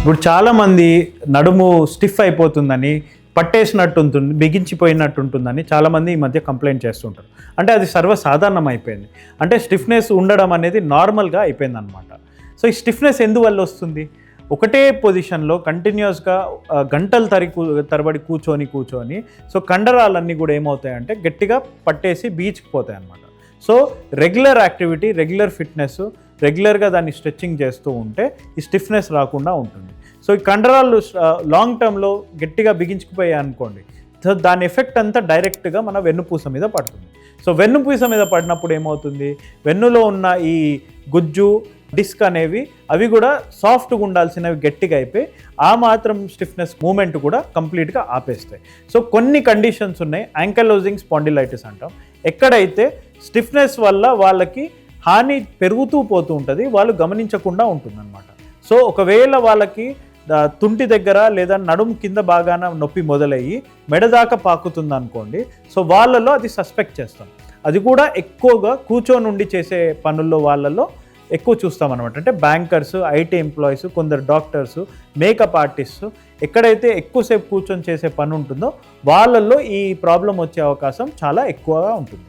ఇప్పుడు చాలామంది నడుము స్టిఫ్ అయిపోతుందని, పట్టేసినట్టు ఉంటుంది, బిగించిపోయినట్టు ఉంటుందని చాలామంది ఈ మధ్య కంప్లైంట్ చేస్తుంటారు. అంటే అది సర్వసాధారణం అయిపోయింది. అంటే స్టిఫ్నెస్ ఉండడం అనేది నార్మల్గా అయిపోయిందనమాట. సో ఈ స్టిఫ్నెస్ ఎందువల్ల వస్తుంది? ఒకటే పొజిషన్లో కంటిన్యూస్గా గంటల తరబడి కూర్చొని సో కండరాలన్నీ కూడా ఏమవుతాయంటే గట్టిగా పట్టేసి బీచుకుపోతాయి అన్నమాట. So regular activity, regular fitness, రెగ్యులర్గా దాన్ని స్ట్రెచ్చింగ్ చేస్తూ ఉంటే ఈ స్టిఫ్నెస్ రాకుండా ఉంటుంది. సో ఈ కండరాలు లాంగ్ టర్మ్లో గట్టిగా బిగించుకుపోయాయి అనుకోండి, సో దాని ఎఫెక్ట్ అంతా డైరెక్ట్గా మన వెన్నుపూస మీద పడుతుంది. సో వెన్నుపూస మీద పడినప్పుడు ఏమవుతుంది, వెన్నులో ఉన్న ఈ గుజ్జు, డిస్క్ అనేవి అవి కూడా సాఫ్ట్గా ఉండాల్సినవి గట్టిగా అయిపోయి ఆ మాత్రం స్టిఫ్నెస్ మూమెంట్ కూడా కంప్లీట్గా ఆపేస్తాయి. సో కొన్ని కండిషన్స్ ఉన్నాయి, యాంకలోజింగ్ స్పాండిలైటిస్ అంటాం. ఎక్కడైతే స్టిఫ్నెస్ వల్ల వాళ్ళకి హాని పెరుగుతూ పోతూ ఉంటుంది, వాళ్ళు గమనించకుండా ఉంటుందన్నమాట. సో ఒకవేళ వాళ్ళకి తుంటి దగ్గర లేదా నడుము కింద బాగాన నొప్పి మొదలయ్యి మెడదాకా పాకుతుంది అనుకోండి, సో వాళ్ళలో అది సస్పెక్ట్ చేస్తాం. అది కూడా ఎక్కువగా కూర్చొని చేసే పనుల్లో వాళ్ళలో ఎక్కువ చూస్తాం అనమాట. అంటే బ్యాంకర్స్, ఐటీ ఎంప్లాయీస్, కొందరు డాక్టర్స్, మేకప్ ఆర్టిస్ట్స్, ఎక్కడైతే ఎక్కువసేపు కూర్చొని చేసే పని ఉంటుందో వాళ్ళల్లో ఈ ప్రాబ్లం వచ్చే అవకాశం చాలా ఎక్కువగా ఉంటుంది.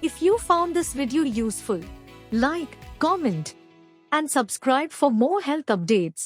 If you found this video useful, like, comment, and subscribe for more health updates.